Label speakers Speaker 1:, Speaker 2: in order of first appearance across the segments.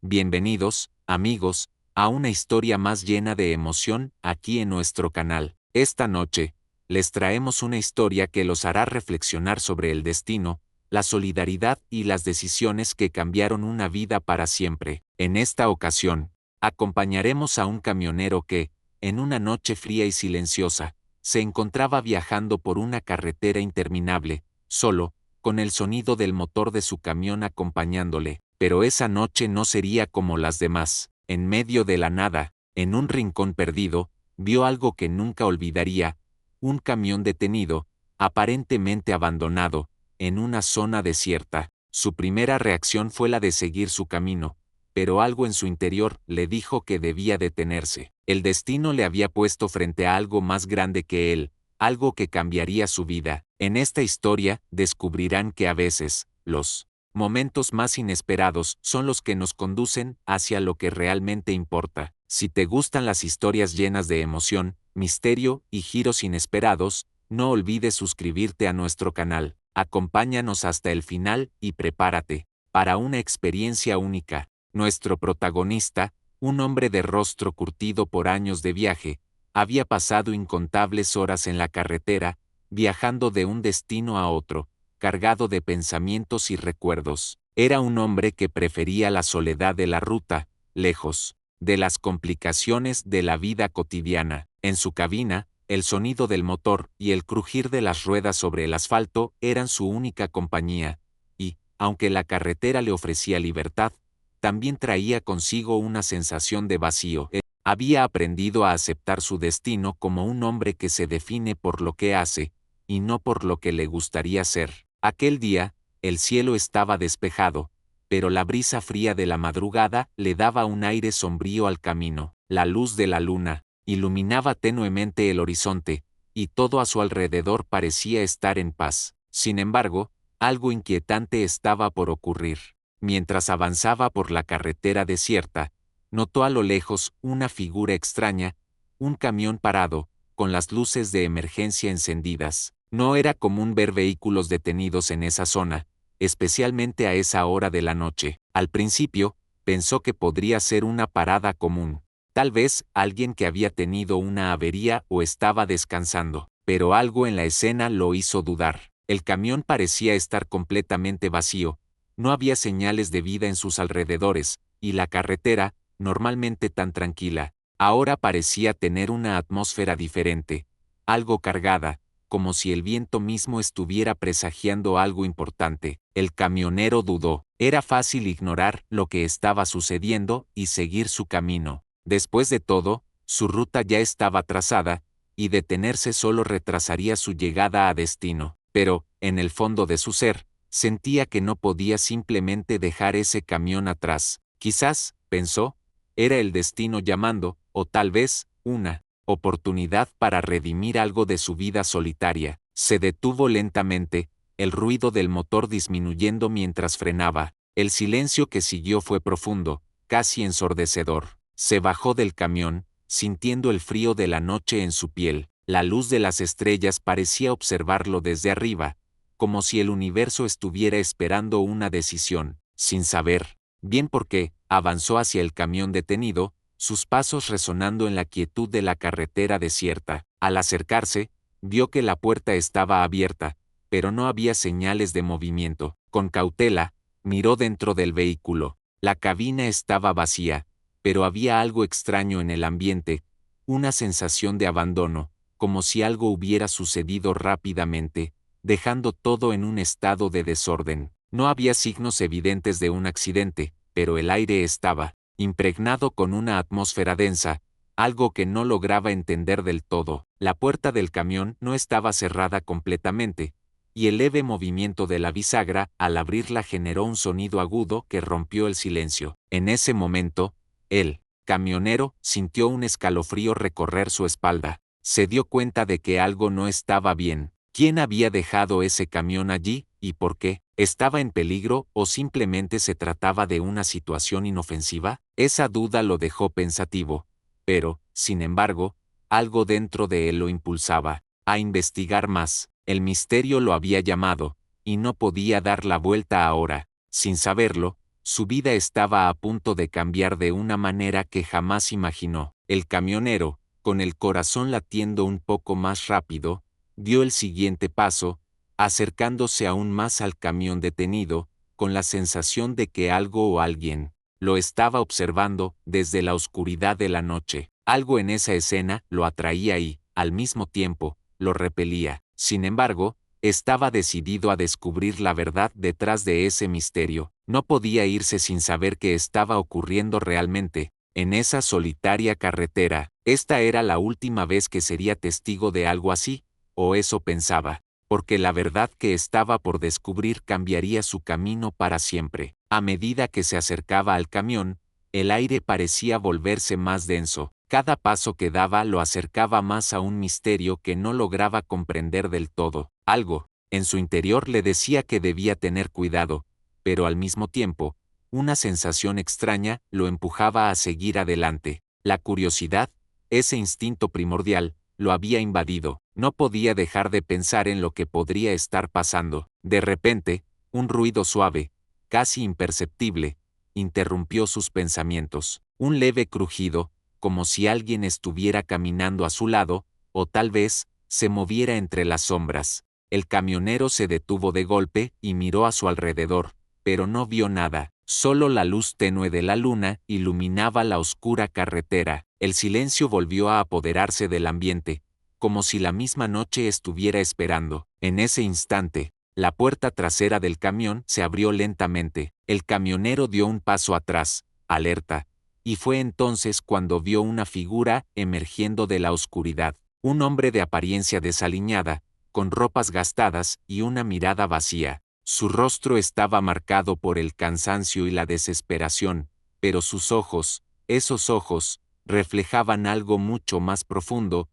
Speaker 1: Bienvenidos, amigos, a una historia más llena de emoción aquí en nuestro canal. Esta noche, les traemos una historia que los hará reflexionar sobre el destino, la solidaridad y las decisiones que cambiaron una vida para siempre. En esta ocasión, acompañaremos a un camionero que, en una noche fría y silenciosa, se encontraba viajando por una carretera interminable, solo, con el sonido del motor de su camión acompañándole. Pero esa noche no sería como las demás. En medio de la nada, en un rincón perdido, vio algo que nunca olvidaría: un camión detenido, aparentemente abandonado, en una zona desierta. Su primera reacción fue la de seguir su camino, pero algo en su interior le dijo que debía detenerse. El destino le había puesto frente a algo más grande que él, algo que cambiaría su vida. En esta historia, descubrirán que a veces, los momentos más inesperados son los que nos conducen hacia lo que realmente importa. Si te gustan las historias llenas de emoción, misterio y giros inesperados, no olvides suscribirte a nuestro canal. Acompáñanos hasta el final y prepárate para una experiencia única. Nuestro protagonista, un hombre de rostro curtido por años de viaje, había pasado incontables horas en la carretera, viajando de un destino a otro, cargado de pensamientos y recuerdos. Era un hombre que prefería la soledad de la ruta, lejos de las complicaciones de la vida cotidiana. En su cabina, el sonido del motor y el crujir de las ruedas sobre el asfalto eran su única compañía, y, aunque la carretera le ofrecía libertad, también traía consigo una sensación de vacío. Él había aprendido a aceptar su destino como un hombre que se define por lo que hace, y no por lo que le gustaría ser. Aquel día, el cielo estaba despejado, pero la brisa fría de la madrugada le daba un aire sombrío al camino. La luz de la luna iluminaba tenuemente el horizonte, y todo a su alrededor parecía estar en paz. Sin embargo, algo inquietante estaba por ocurrir. Mientras avanzaba por la carretera desierta, notó a lo lejos una figura extraña, un camión parado, con las luces de emergencia encendidas. No era común ver vehículos detenidos en esa zona, especialmente a esa hora de la noche. Al principio, pensó que podría ser una parada común. Tal vez alguien que había tenido una avería o estaba descansando. Pero algo en la escena lo hizo dudar. El camión parecía estar completamente vacío, no había señales de vida en sus alrededores, y la carretera, normalmente tan tranquila, ahora parecía tener una atmósfera diferente, algo cargada, como si el viento mismo estuviera presagiando algo importante. El camionero dudó. Era fácil ignorar lo que estaba sucediendo y seguir su camino. Después de todo, su ruta ya estaba trazada, y detenerse solo retrasaría su llegada a destino. Pero, en el fondo de su ser, sentía que no podía simplemente dejar ese camión atrás. Quizás, pensó, era el destino llamando, o tal vez, una oportunidad para redimir algo de su vida solitaria. Se detuvo lentamente, el ruido del motor disminuyendo mientras frenaba. El silencio que siguió fue profundo, casi ensordecedor. Se bajó del camión, sintiendo el frío de la noche en su piel. La luz de las estrellas parecía observarlo desde arriba, como si el universo estuviera esperando una decisión. Sin saber bien por qué, avanzó hacia el camión detenido, sus pasos resonando en la quietud de la carretera desierta. Al acercarse, vio que la puerta estaba abierta, pero no había señales de movimiento. Con cautela, miró dentro del vehículo. La cabina estaba vacía, pero había algo extraño en el ambiente, una sensación de abandono, como si algo hubiera sucedido rápidamente, dejando todo en un estado de desorden. No había signos evidentes de un accidente, pero el aire estaba impregnado con una atmósfera densa, algo que no lograba entender del todo. La puerta del camión no estaba cerrada completamente, y el leve movimiento de la bisagra al abrirla generó un sonido agudo que rompió el silencio. En ese momento, el camionero sintió un escalofrío recorrer su espalda. Se dio cuenta de que algo no estaba bien. ¿Quién había dejado ese camión allí, y por qué? ¿Estaba en peligro o simplemente se trataba de una situación inofensiva? Esa duda lo dejó pensativo, pero, sin embargo, algo dentro de él lo impulsaba a investigar más. El misterio lo había llamado, y no podía dar la vuelta ahora. Sin saberlo, Su vida estaba a punto de cambiar de una manera que jamás imaginó. El camionero, con el corazón latiendo un poco más rápido, dio el siguiente paso, acercándose aún más al camión detenido, con la sensación de que algo o alguien lo estaba observando desde la oscuridad de la noche. Algo en esa escena lo atraía y, al mismo tiempo, lo repelía. Sin embargo, estaba decidido a descubrir la verdad detrás de ese misterio. No podía irse sin saber qué estaba ocurriendo realmente, en esa solitaria carretera. Esta era la última vez que sería testigo de algo así, o eso pensaba, porque la verdad que estaba por descubrir cambiaría su camino para siempre. A medida que se acercaba al camión, el aire parecía volverse más denso. Cada paso que daba lo acercaba más a un misterio que no lograba comprender del todo. Algo, en su interior le decía que debía tener cuidado, pero al mismo tiempo, una sensación extraña lo empujaba a seguir adelante. La curiosidad, ese instinto primordial, lo había invadido. No podía dejar de pensar en lo que podría estar pasando. De repente, un ruido suave, casi imperceptible, interrumpió sus pensamientos. Un leve crujido, como si alguien estuviera caminando a su lado, o tal vez, se moviera entre las sombras. El camionero se detuvo de golpe y miró a su alrededor, pero no vio nada. Solo la luz tenue de la luna iluminaba la oscura carretera. El silencio volvió a apoderarse del ambiente, como si la misma noche estuviera esperando. En ese instante, la puerta trasera del camión se abrió lentamente. El camionero dio un paso atrás, alerta, y fue entonces cuando vio una figura emergiendo de la oscuridad. Un hombre de apariencia desaliñada, con ropas gastadas y una mirada vacía. Su rostro estaba marcado por el cansancio y la desesperación, pero sus ojos, esos ojos, reflejaban algo mucho más profundo,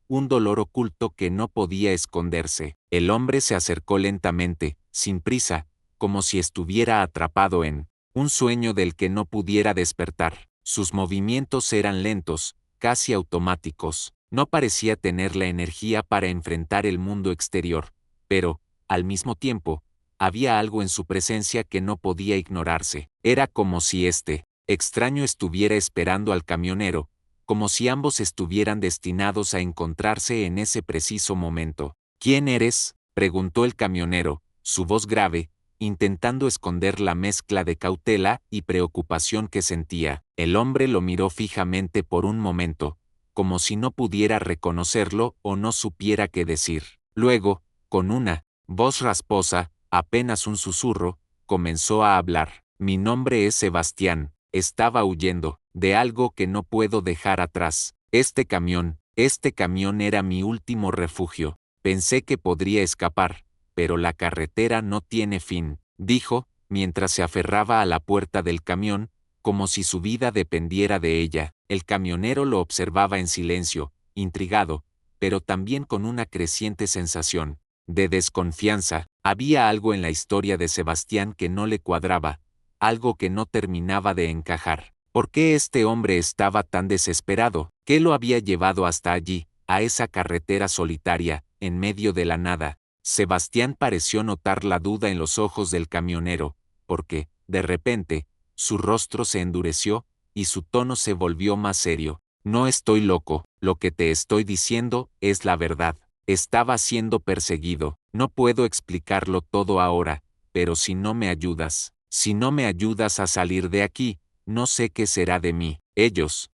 Speaker 1: un dolor oculto que no podía esconderse. El hombre se acercó lentamente, sin prisa, como si estuviera atrapado en un sueño del que no pudiera despertar. Sus movimientos eran lentos, casi automáticos. No parecía tener la energía para enfrentar el mundo exterior, pero, al mismo tiempo, había algo en su presencia que no podía ignorarse. Era como si este extraño estuviera esperando al camionero, como si ambos estuvieran destinados a encontrarse en ese preciso momento. ¿Quién eres?, preguntó el camionero, su voz grave, intentando esconder la mezcla de cautela y preocupación que sentía. El hombre lo miró fijamente por un momento, como si no pudiera reconocerlo o no supiera qué decir. Luego, con una voz rasposa, apenas un susurro, comenzó a hablar. Mi nombre es Sebastián. Estaba huyendo de algo que no puedo dejar atrás. Este camión era mi último refugio. Pensé que podría escapar, pero la carretera no tiene fin, dijo, mientras se aferraba a la puerta del camión, como si su vida dependiera de ella. El camionero lo observaba en silencio, intrigado, pero también con una creciente sensación de desconfianza. Había algo en la historia de Sebastián que no le cuadraba, algo que no terminaba de encajar. ¿Por qué este hombre estaba tan desesperado? ¿Qué lo había llevado hasta allí, a esa carretera solitaria, en medio de la nada? Sebastián pareció notar la duda en los ojos del camionero, porque, de repente, su rostro se endureció, y su tono se volvió más serio. No estoy loco, lo que te estoy diciendo es la verdad. Estaba siendo perseguido. No puedo explicarlo todo ahora, pero si no me ayudas a salir de aquí, no sé qué será de mí. Ellos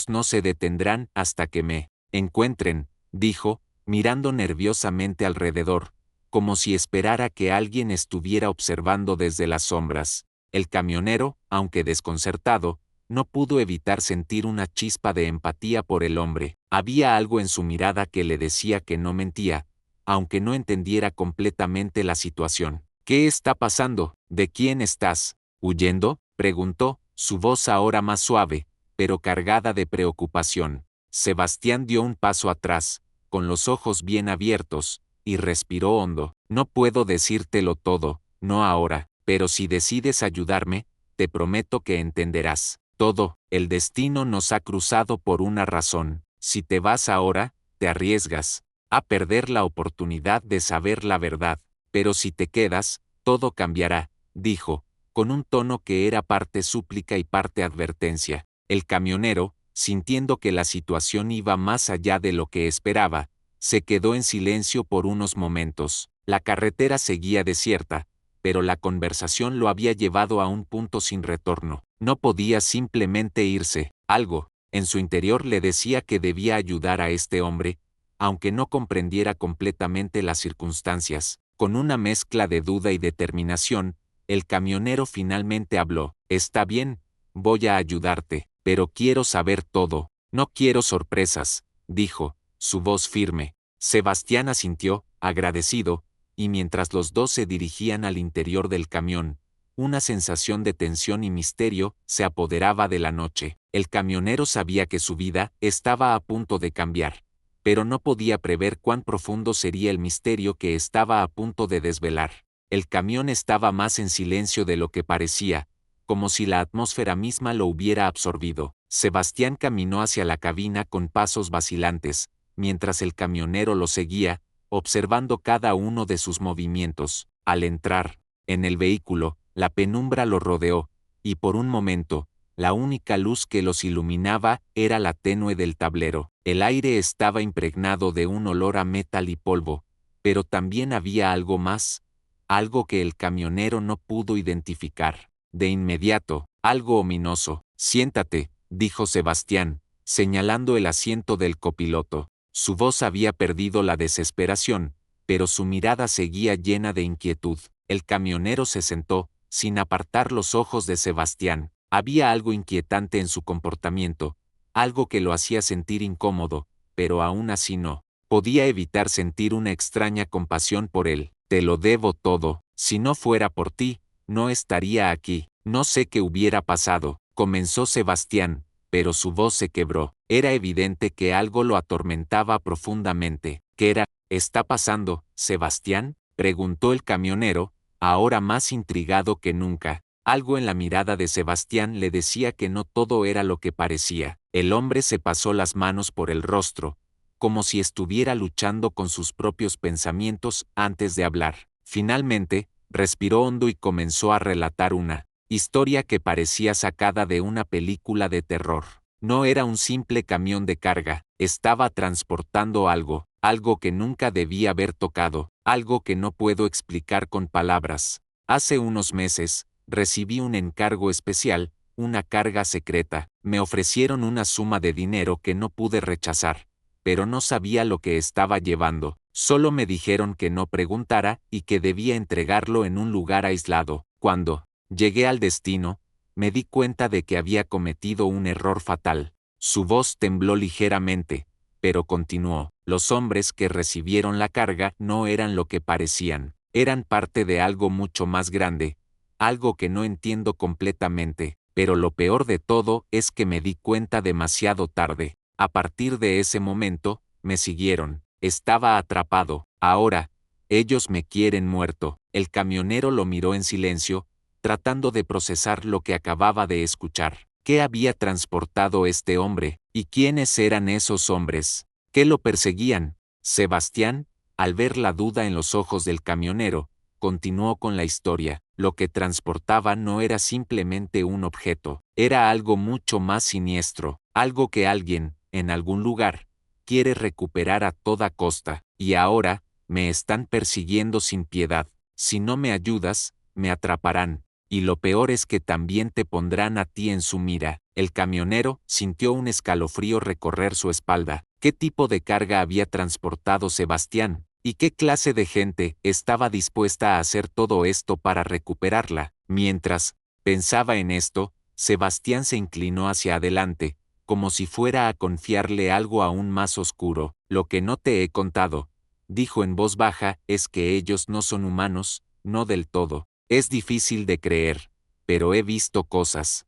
Speaker 1: no se detendrán hasta que me encuentren, dijo, mirando nerviosamente alrededor, como si esperara que alguien estuviera observando desde las sombras. El camionero, aunque desconcertado, no pudo evitar sentir una chispa de empatía por el hombre. Había algo en su mirada que le decía que no mentía, aunque no entendiera completamente la situación. ¿Qué está pasando? ¿De quién estás huyendo?, preguntó, su voz ahora más suave, pero cargada de preocupación. Sebastián dio un paso atrás, con los ojos bien abiertos, y respiró hondo. No puedo decírtelo todo, no ahora, pero si decides ayudarme, te prometo que entenderás. Todo, el destino nos ha cruzado por una razón. Si te vas ahora, te arriesgas a perder la oportunidad de saber la verdad, pero si te quedas, todo cambiará, dijo, con un tono que era parte súplica y parte advertencia. El camionero, sintiendo que la situación iba más allá de lo que esperaba, se quedó en silencio por unos momentos. La carretera seguía desierta, pero la conversación lo había llevado a un punto sin retorno. No podía simplemente irse. Algo, en su interior le decía que debía ayudar a este hombre, aunque no comprendiera completamente las circunstancias. Con una mezcla de duda y determinación, el camionero finalmente habló. Está bien, voy a ayudarte, pero quiero saber todo. No quiero sorpresas, dijo, su voz firme. Sebastián asintió, agradecido, y mientras los dos se dirigían al interior del camión, una sensación de tensión y misterio se apoderaba de la noche. El camionero sabía que su vida estaba a punto de cambiar, pero no podía prever cuán profundo sería el misterio que estaba a punto de desvelar. El camión estaba más en silencio de lo que parecía, como si la atmósfera misma lo hubiera absorbido. Sebastián caminó hacia la cabina con pasos vacilantes, mientras el camionero lo seguía, observando cada uno de sus movimientos. Al entrar en el vehículo, la penumbra lo rodeó, y por un momento, la única luz que los iluminaba era la tenue del tablero. El aire estaba impregnado de un olor a metal y polvo, pero también había algo más, algo que el camionero no pudo identificar. De inmediato, algo ominoso. Siéntate, dijo Sebastián, señalando el asiento del copiloto. Su voz había perdido la desesperación, pero su mirada seguía llena de inquietud. El camionero se sentó, sin apartar los ojos de Sebastián. Había algo inquietante en su comportamiento, algo que lo hacía sentir incómodo, pero aún así no podía evitar sentir una extraña compasión por él. Te lo debo todo. Si no fuera por ti, no estaría aquí. No sé qué hubiera pasado, comenzó Sebastián, pero su voz se quebró. Era evidente que algo lo atormentaba profundamente. ¿Qué está pasando, Sebastián?, preguntó el camionero, ahora más intrigado que nunca. Algo en la mirada de Sebastián le decía que no todo era lo que parecía. El hombre se pasó las manos por el rostro, como si estuviera luchando con sus propios pensamientos antes de hablar. Finalmente, respiró hondo y comenzó a relatar una historia que parecía sacada de una película de terror. No era un simple camión de carga, estaba transportando algo, algo que nunca debía haber tocado, algo que no puedo explicar con palabras. Hace unos meses, recibí un encargo especial, una carga secreta. Me ofrecieron una suma de dinero que no pude rechazar, pero no sabía lo que estaba llevando. Solo me dijeron que no preguntara y que debía entregarlo en un lugar aislado. Cuando llegué al destino, me di cuenta de que había cometido un error fatal. Su voz tembló ligeramente, pero continuó. Los hombres que recibieron la carga no eran lo que parecían. Eran parte de algo mucho más grande, algo que no entiendo completamente, pero lo peor de todo es que me di cuenta demasiado tarde. A partir de ese momento, me siguieron. Estaba atrapado. Ahora, ellos me quieren muerto. El camionero lo miró en silencio, tratando de procesar lo que acababa de escuchar. ¿Qué había transportado este hombre? ¿Y quiénes eran esos hombres? ¿Qué lo perseguían? Sebastián, al ver la duda en los ojos del camionero, continuó con la historia. Lo que transportaba no era simplemente un objeto, era algo mucho más siniestro, algo que alguien, en algún lugar, quiere recuperar a toda costa, y ahora, me están persiguiendo sin piedad. Si no me ayudas, me atraparán, y lo peor es que también te pondrán a ti en su mira. El camionero sintió un escalofrío recorrer su espalda. ¿Qué tipo de carga había transportado Sebastián? ¿Y qué clase de gente estaba dispuesta a hacer todo esto para recuperarla? Mientras pensaba en esto, Sebastián se inclinó hacia adelante, como si fuera a confiarle algo aún más oscuro. Lo que no te he contado, dijo en voz baja, es que ellos no son humanos, no del todo. Es difícil de creer, pero he visto cosas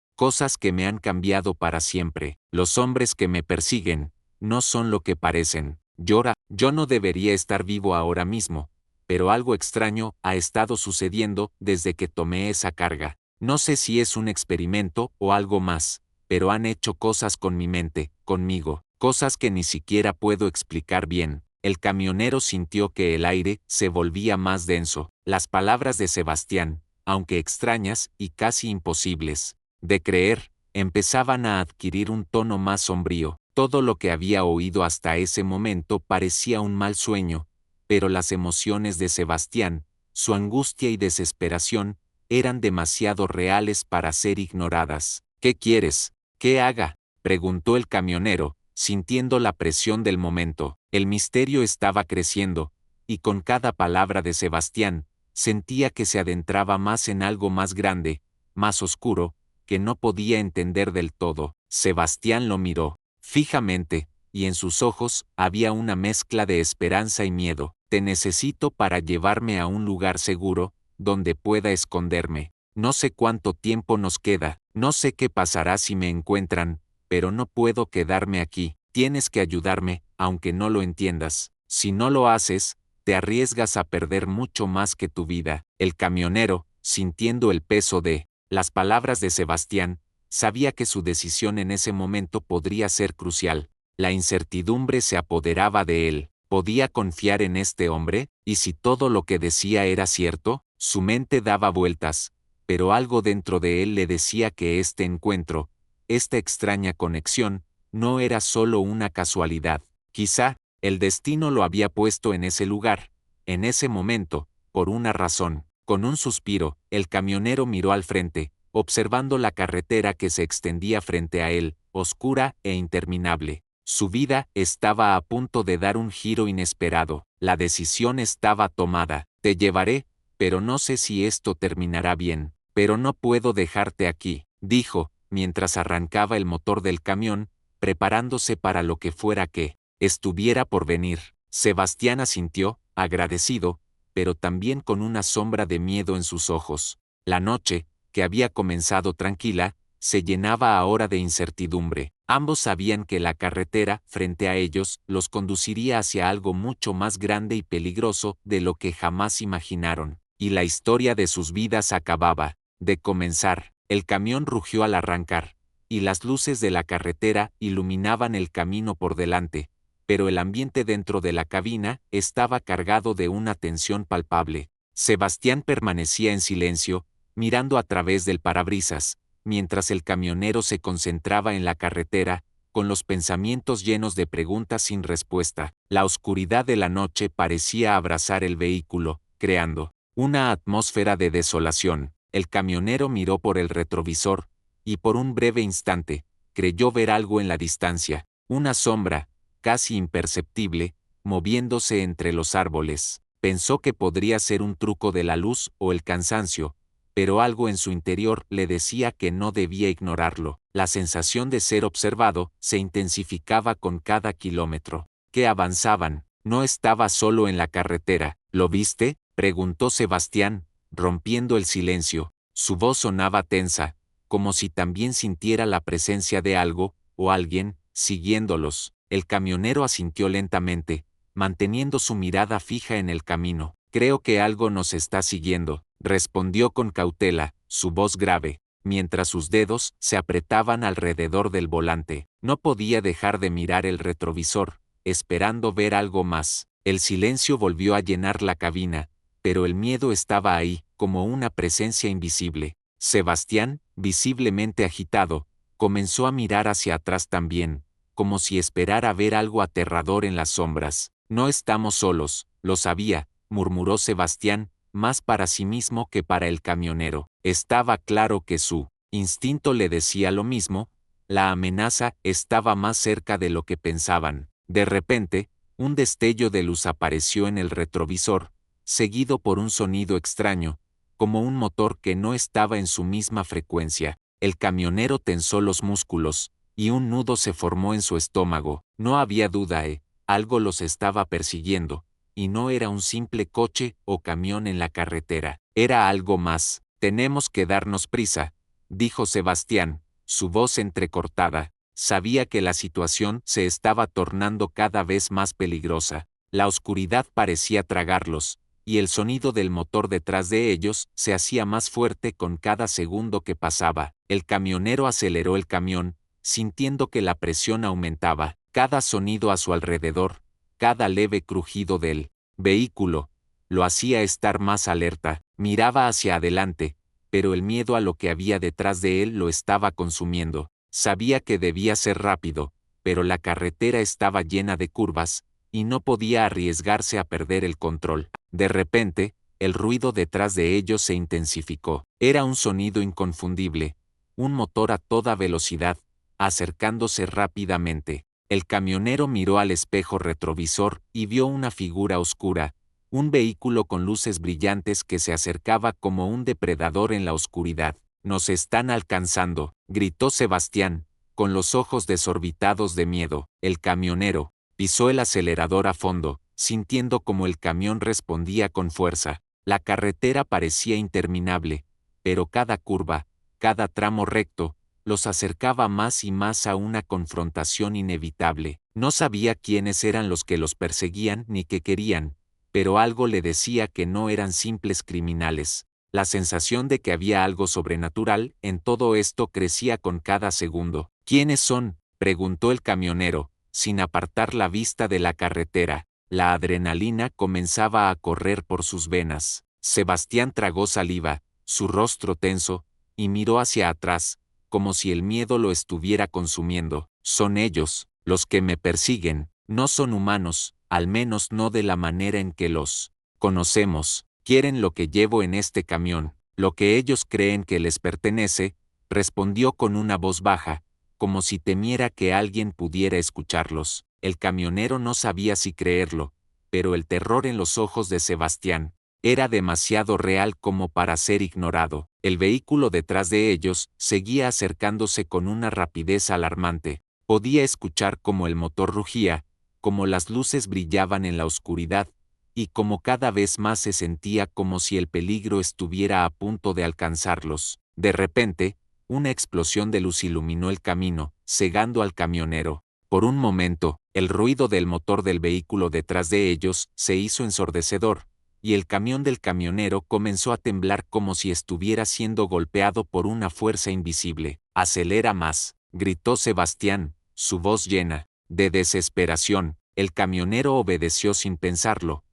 Speaker 1: que me han cambiado para siempre. Los hombres que me persiguen no son lo que parecen. Yo no debería estar vivo ahora mismo, pero algo extraño ha estado sucediendo desde que tomé esa carga. No sé si es un experimento o algo más, pero han hecho cosas con mi mente, conmigo, cosas que ni siquiera puedo explicar bien. El camionero sintió que el aire se volvía más denso. Las palabras de Sebastián aunque extrañas y casi imposibles de creer, empezaban a adquirir un tono más sombrío. Todo lo que había oído hasta ese momento parecía un mal sueño, pero las emociones de Sebastián, su angustia y desesperación, eran demasiado reales para ser ignoradas. ¿Qué quieres que haga?, preguntó el camionero, sintiendo la presión del momento. El misterio estaba creciendo, y con cada palabra de Sebastián, sentía que se adentraba más en algo más grande, más oscuro, que no podía entender del todo. Sebastián lo miró fijamente, y en sus ojos había una mezcla de esperanza y miedo. Te necesito para llevarme a un lugar seguro, donde pueda esconderme. No sé cuánto tiempo nos queda, no sé qué pasará si me encuentran, pero no puedo quedarme aquí. Tienes que ayudarme, aunque no lo entiendas. Si no lo haces, te arriesgas a perder mucho más que tu vida. El camionero, sintiendo el peso de las palabras de Sebastián, sabía que su decisión en ese momento podría ser crucial. La incertidumbre se apoderaba de él. ¿Podía confiar en este hombre? ¿Y si todo lo que decía era cierto? Su mente daba vueltas, pero algo dentro de él le decía que este encuentro, esta extraña conexión, no era solo una casualidad. Quizá, el destino lo había puesto en ese lugar, en ese momento, por una razón. Con un suspiro, el camionero miró al frente, observando la carretera que se extendía frente a él, oscura e interminable. Su vida estaba a punto de dar un giro inesperado. La decisión estaba tomada. Te llevaré, pero no sé si esto terminará bien. Pero no puedo dejarte aquí, dijo, mientras arrancaba el motor del camión, preparándose para lo que fuera que estuviera por venir. Sebastián asintió, agradecido, pero también con una sombra de miedo en sus ojos. La noche, que había comenzado tranquila, se llenaba ahora de incertidumbre. Ambos sabían que la carretera, frente a ellos, los conduciría hacia algo mucho más grande y peligroso de lo que jamás imaginaron. Y la historia de sus vidas acababa de comenzar. El camión rugió al arrancar, y las luces de la carretera iluminaban el camino por delante, pero el ambiente dentro de la cabina estaba cargado de una tensión palpable. Sebastián permanecía en silencio, mirando a través del parabrisas, mientras el camionero se concentraba en la carretera, con los pensamientos llenos de preguntas sin respuesta. La oscuridad de la noche parecía abrazar el vehículo, creando una atmósfera de desolación. El camionero miró por el retrovisor, y por un breve instante, creyó ver algo en la distancia, una sombra, casi imperceptible, moviéndose entre los árboles. Pensó que podría ser un truco de la luz o el cansancio, pero algo en su interior le decía que no debía ignorarlo. La sensación de ser observado se intensificaba con cada kilómetro que avanzaban. No estaba solo en la carretera. ¿Lo viste?, preguntó Sebastián, rompiendo el silencio. Su voz sonaba tensa, como si también sintiera la presencia de algo, o alguien, siguiéndolos. El camionero asintió lentamente, manteniendo su mirada fija en el camino. Creo que algo nos está siguiendo, respondió con cautela, su voz grave, mientras sus dedos se apretaban alrededor del volante. No podía dejar de mirar el retrovisor, esperando ver algo más. El silencio volvió a llenar la cabina, pero el miedo estaba ahí, como una presencia invisible. Sebastián, visiblemente agitado, comenzó a mirar hacia atrás también, como si esperara ver algo aterrador en las sombras. No estamos solos, lo sabía, murmuró Sebastián, más para sí mismo que para el camionero. Estaba claro que su instinto le decía lo mismo, la amenaza estaba más cerca de lo que pensaban. De repente, un destello de luz apareció en el retrovisor, seguido por un sonido extraño, como un motor que no estaba en su misma frecuencia. El camionero tensó los músculos, y un nudo se formó en su estómago. No había duda, algo los estaba persiguiendo, y no era un simple coche o camión en la carretera, era algo más. Tenemos que darnos prisa, dijo Sebastián, su voz entrecortada. Sabía que la situación se estaba tornando cada vez más peligrosa. La oscuridad parecía tragarlos, y el sonido del motor detrás de ellos se hacía más fuerte con cada segundo que pasaba. El camionero aceleró el camión, sintiendo que la presión aumentaba. Cada sonido a su alrededor, cada leve crujido del vehículo, lo hacía estar más alerta. Miraba hacia adelante, pero el miedo a lo que había detrás de él lo estaba consumiendo. Sabía que debía ser rápido, pero la carretera estaba llena de curvas, y no podía arriesgarse a perder el control. De repente, el ruido detrás de ellos se intensificó. Era un sonido inconfundible, un motor a toda velocidad, acercándose rápidamente. El camionero miró al espejo retrovisor y vio una figura oscura, un vehículo con luces brillantes que se acercaba como un depredador en la oscuridad. «Nos están alcanzando», gritó Sebastián, con los ojos desorbitados de miedo. El camionero pisó el acelerador a fondo, sintiendo como el camión respondía con fuerza. La carretera parecía interminable, pero cada curva, cada tramo recto, los acercaba más y más a una confrontación inevitable. No sabía quiénes eran los que los perseguían ni qué querían, pero algo le decía que no eran simples criminales. La sensación de que había algo sobrenatural en todo esto crecía con cada segundo. «¿Quiénes son?», preguntó el camionero, sin apartar la vista de la carretera. La adrenalina comenzaba a correr por sus venas. Sebastián tragó saliva, su rostro tenso, y miró hacia atrás, como si el miedo lo estuviera consumiendo. «Son ellos, los que me persiguen. No son humanos, al menos no de la manera en que los conocemos. Quieren lo que llevo en este camión, lo que ellos creen que les pertenece», respondió con una voz baja, como si temiera que alguien pudiera escucharlos. El camionero no sabía si creerlo, pero el terror en los ojos de Sebastián era demasiado real como para ser ignorado. El vehículo detrás de ellos seguía acercándose con una rapidez alarmante. Podía escuchar cómo el motor rugía, cómo las luces brillaban en la oscuridad, y cómo cada vez más se sentía como si el peligro estuviera a punto de alcanzarlos. De repente, una explosión de luz iluminó el camino, cegando al camionero. Por un momento, el ruido del motor del vehículo detrás de ellos se hizo ensordecedor, y el camión del camionero comenzó a temblar como si estuviera siendo golpeado por una fuerza invisible. «Acelera más», gritó Sebastián, su voz llena de desesperación. El camionero obedeció sin pensarlo.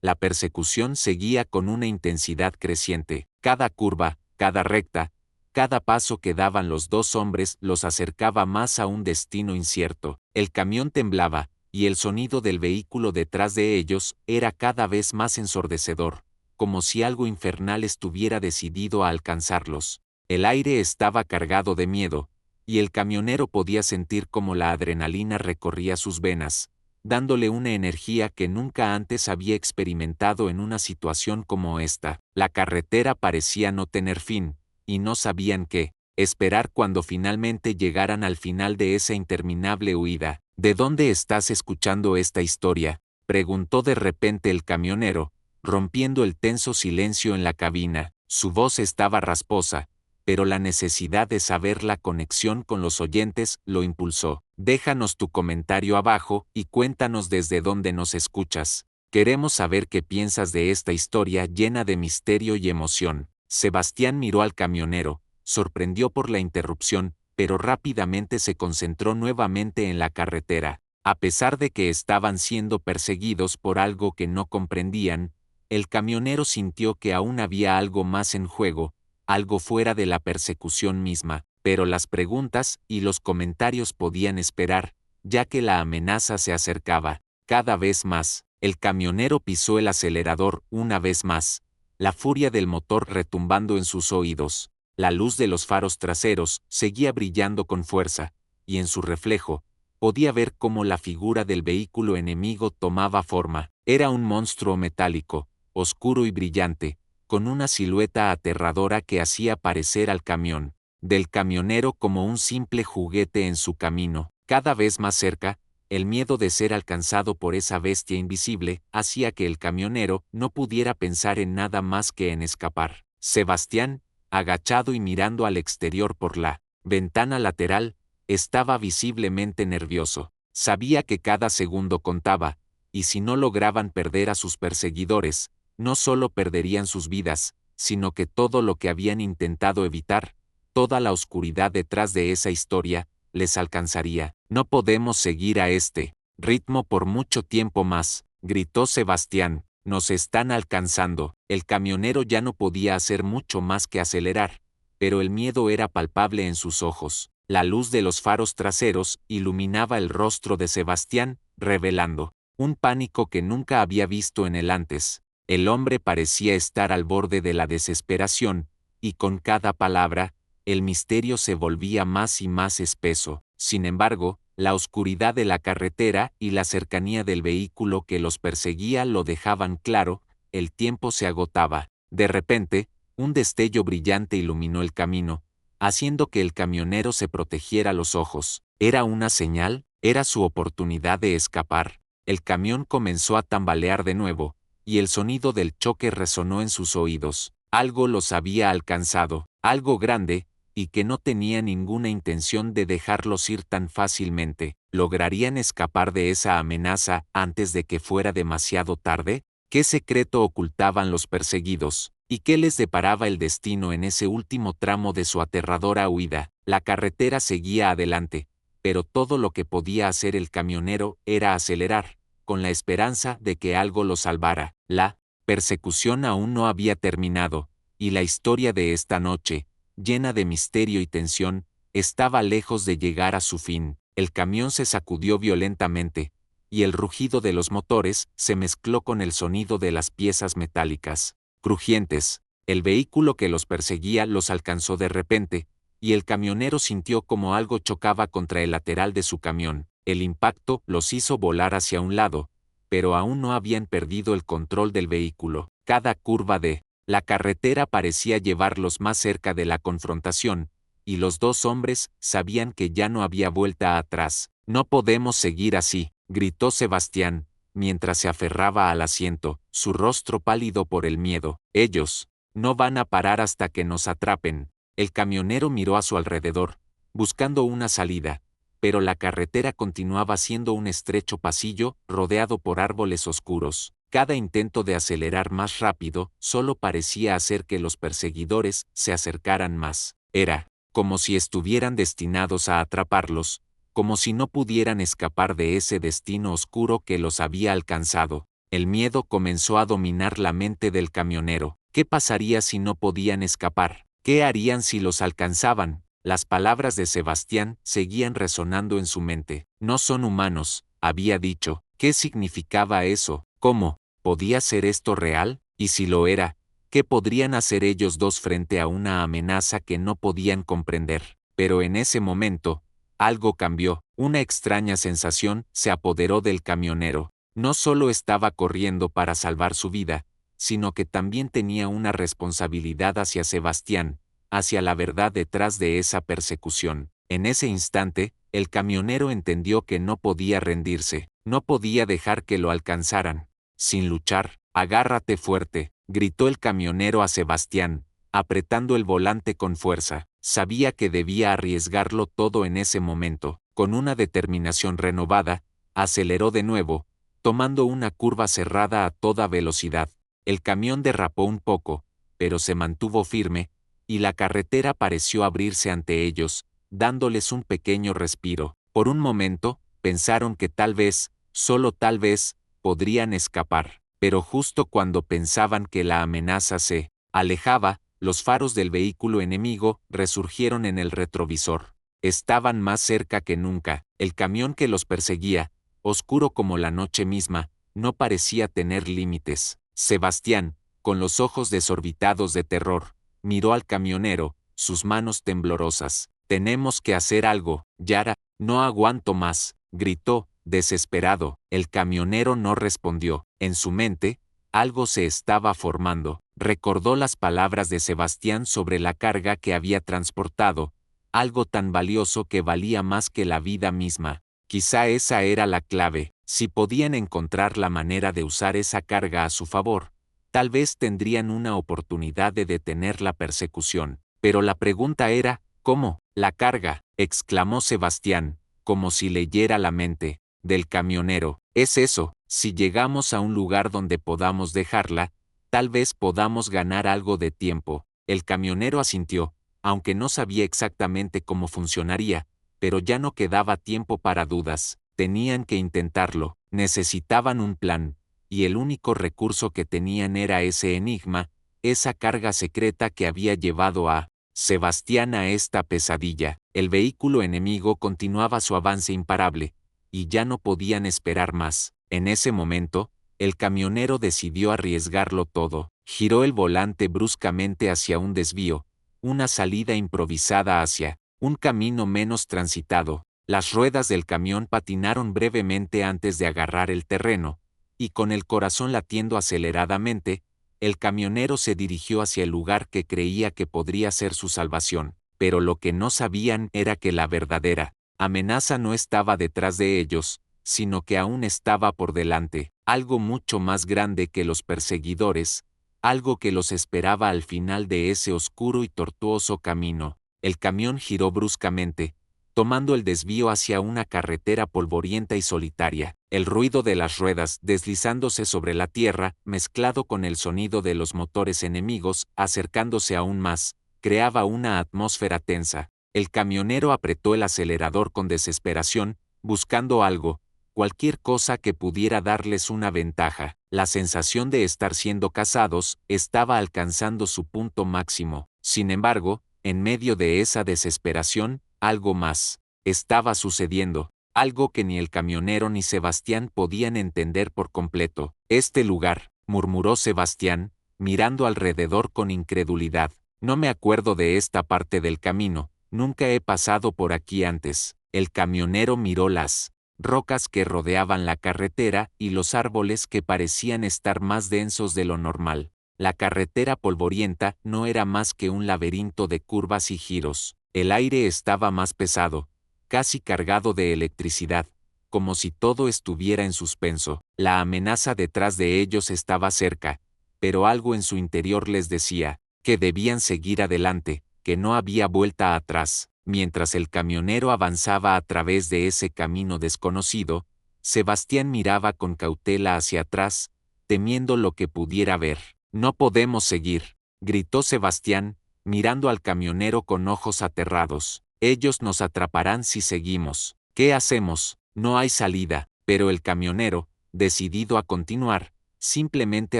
Speaker 1: La persecución seguía con una intensidad creciente. Cada curva, cada recta, cada paso que daban los dos hombres los acercaba más a un destino incierto. El camión temblaba, y el sonido del vehículo detrás de ellos era cada vez más ensordecedor, como si algo infernal estuviera decidido a alcanzarlos. El aire estaba cargado de miedo, y el camionero podía sentir cómo la adrenalina recorría sus venas, dándole una energía que nunca antes había experimentado en una situación como esta. La carretera parecía no tener fin, y no sabían qué esperar cuando finalmente llegaran al final de esa interminable huida. «¿De dónde estás escuchando esta historia?», preguntó de repente el camionero, rompiendo el tenso silencio en la cabina. Su voz estaba rasposa, pero la necesidad de saber la conexión con los oyentes lo impulsó. «Déjanos tu comentario abajo y cuéntanos desde dónde nos escuchas. Queremos saber qué piensas de esta historia llena de misterio y emoción». Sebastián miró al camionero, sorprendió por la interrupción, pero rápidamente se concentró nuevamente en la carretera. A pesar de que estaban siendo perseguidos por algo que no comprendían, el camionero sintió que aún había algo más en juego, algo fuera de la persecución misma, pero las preguntas y los comentarios podían esperar, ya que la amenaza se acercaba cada vez más. El camionero pisó el acelerador una vez más, la furia del motor retumbando en sus oídos. La luz de los faros traseros seguía brillando con fuerza, y en su reflejo, podía ver cómo la figura del vehículo enemigo tomaba forma. Era un monstruo metálico, oscuro y brillante, con una silueta aterradora que hacía parecer al camión del camionero como un simple juguete en su camino. Cada vez más cerca, el miedo de ser alcanzado por esa bestia invisible hacía que el camionero no pudiera pensar en nada más que en escapar. Sebastián, agachado y mirando al exterior por la ventana lateral, estaba visiblemente nervioso. Sabía que cada segundo contaba, y si no lograban perder a sus perseguidores, no solo perderían sus vidas, sino que todo lo que habían intentado evitar, toda la oscuridad detrás de esa historia, les alcanzaría. «No podemos seguir a este ritmo por mucho tiempo más», gritó Sebastián, nos están alcanzando. El camionero ya no podía hacer mucho más que acelerar, pero el miedo era palpable en sus ojos. La luz de los faros traseros iluminaba el rostro de Sebastián, revelando un pánico que nunca había visto en él antes. El hombre parecía estar al borde de la desesperación, y con cada palabra, el misterio se volvía más y más espeso. Sin embargo, la oscuridad de la carretera y la cercanía del vehículo que los perseguía lo dejaban claro, el tiempo se agotaba. De repente, un destello brillante iluminó el camino, haciendo que el camionero se protegiera los ojos. ¿Era una señal? ¿Era su oportunidad de escapar? El camión comenzó a tambalear de nuevo, y el sonido del choque resonó en sus oídos. Algo los había alcanzado, algo grande, y que no tenía ninguna intención de dejarlos ir tan fácilmente. ¿Lograrían escapar de esa amenaza antes de que fuera demasiado tarde? ¿Qué secreto ocultaban los perseguidos? ¿Y qué les deparaba el destino en ese último tramo de su aterradora huida? La carretera seguía adelante, pero todo lo que podía hacer el camionero era acelerar, con la esperanza de que algo lo salvara. La persecución aún no había terminado, y la historia de esta noche, llena de misterio y tensión, estaba lejos de llegar a su fin. El camión se sacudió violentamente, y el rugido de los motores se mezcló con el sonido de las piezas metálicas crujientes. El vehículo que los perseguía los alcanzó de repente, y el camionero sintió como algo chocaba contra el lateral de su camión. El impacto los hizo volar hacia un lado, pero aún no habían perdido el control del vehículo. Cada curva de la carretera parecía llevarlos más cerca de la confrontación, y los dos hombres sabían que ya no había vuelta atrás. No podemos seguir así, gritó Sebastián, mientras se aferraba al asiento, su rostro pálido por el miedo. Ellos no van a parar hasta que nos atrapen. El camionero miró a su alrededor, buscando una salida, pero la carretera continuaba siendo un estrecho pasillo rodeado por árboles oscuros. Cada intento de acelerar más rápido solo parecía hacer que los perseguidores se acercaran más. Era como si estuvieran destinados a atraparlos, como si no pudieran escapar de ese destino oscuro que los había alcanzado. El miedo comenzó a dominar la mente del camionero. ¿Qué pasaría si no podían escapar? ¿Qué harían si los alcanzaban? Las palabras de Sebastián seguían resonando en su mente. No son humanos, había dicho. ¿Qué significaba eso? ¿Cómo? ¿Podía ser esto real? Y si lo era, ¿qué podrían hacer ellos dos frente a una amenaza que no podían comprender? Pero en ese momento, algo cambió. Una extraña sensación se apoderó del camionero. No solo estaba corriendo para salvar su vida, sino que también tenía una responsabilidad hacia Sebastián, hacia la verdad detrás de esa persecución. En ese instante, el camionero entendió que no podía rendirse, no podía dejar que lo alcanzaran. Sin luchar, agárrate fuerte, gritó el camionero a Sebastián, apretando el volante con fuerza. Sabía que debía arriesgarlo todo en ese momento. Con una determinación renovada, aceleró de nuevo, tomando una curva cerrada a toda velocidad. El camión derrapó un poco, pero se mantuvo firme, y la carretera pareció abrirse ante ellos, dándoles un pequeño respiro. Por un momento, pensaron que tal vez, solo tal vez, podrían escapar. Pero justo cuando pensaban que la amenaza se alejaba, los faros del vehículo enemigo resurgieron en el retrovisor. Estaban más cerca que nunca. El camión que los perseguía, oscuro como la noche misma, no parecía tener límites. Sebastián, con los ojos desorbitados de terror, miró al camionero, sus manos temblorosas. Tenemos que hacer algo, Yara, no aguanto más, gritó, desesperado. El camionero no respondió. En su mente, algo se estaba formando. Recordó las palabras de Sebastián sobre la carga que había transportado, algo tan valioso que valía más que la vida misma. Quizá esa era la clave. Si podían encontrar la manera de usar esa carga a su favor, tal vez tendrían una oportunidad de detener la persecución. Pero la pregunta era, ¿cómo? La carga, exclamó Sebastián, como si leyera la mente del camionero. Es eso, si llegamos a un lugar donde podamos dejarla, tal vez podamos ganar algo de tiempo. El camionero asintió, aunque no sabía exactamente cómo funcionaría, pero ya no quedaba tiempo para dudas. Tenían que intentarlo, necesitaban un plan, y el único recurso que tenían era ese enigma, esa carga secreta que había llevado a Sebastián a esta pesadilla. El vehículo enemigo continuaba su avance imparable, y ya no podían esperar más. En ese momento, el camionero decidió arriesgarlo todo. Giró el volante bruscamente hacia un desvío, una salida improvisada hacia un camino menos transitado. Las ruedas del camión patinaron brevemente antes de agarrar el terreno, y con el corazón latiendo aceleradamente, el camionero se dirigió hacia el lugar que creía que podría ser su salvación. Pero lo que no sabían era que la verdadera amenaza no estaba detrás de ellos, sino que aún estaba por delante, algo mucho más grande que los perseguidores, algo que los esperaba al final de ese oscuro y tortuoso camino. El camión giró bruscamente, tomando el desvío hacia una carretera polvorienta y solitaria. El ruido de las ruedas deslizándose sobre la tierra, mezclado con el sonido de los motores enemigos acercándose aún más, creaba una atmósfera tensa. El camionero apretó el acelerador con desesperación, buscando algo, cualquier cosa que pudiera darles una ventaja. La sensación de estar siendo cazados estaba alcanzando su punto máximo. Sin embargo, en medio de esa desesperación, algo más estaba sucediendo, algo que ni el camionero ni Sebastián podían entender por completo. Este lugar, murmuró Sebastián, mirando alrededor con incredulidad. No me acuerdo de esta parte del camino, nunca he pasado por aquí antes. El camionero miró las rocas que rodeaban la carretera y los árboles que parecían estar más densos de lo normal. La carretera polvorienta no era más que un laberinto de curvas y giros. El aire estaba más pesado, casi cargado de electricidad, como si todo estuviera en suspenso. La amenaza detrás de ellos estaba cerca, pero algo en su interior les decía que debían seguir adelante, que no había vuelta atrás. Mientras el camionero avanzaba a través de ese camino desconocido, Sebastián miraba con cautela hacia atrás, temiendo lo que pudiera ver. No podemos seguir, gritó Sebastián, mirando al camionero con ojos aterrados. Ellos nos atraparán si seguimos. ¿Qué hacemos? No hay salida. Pero el camionero, decidido a continuar, simplemente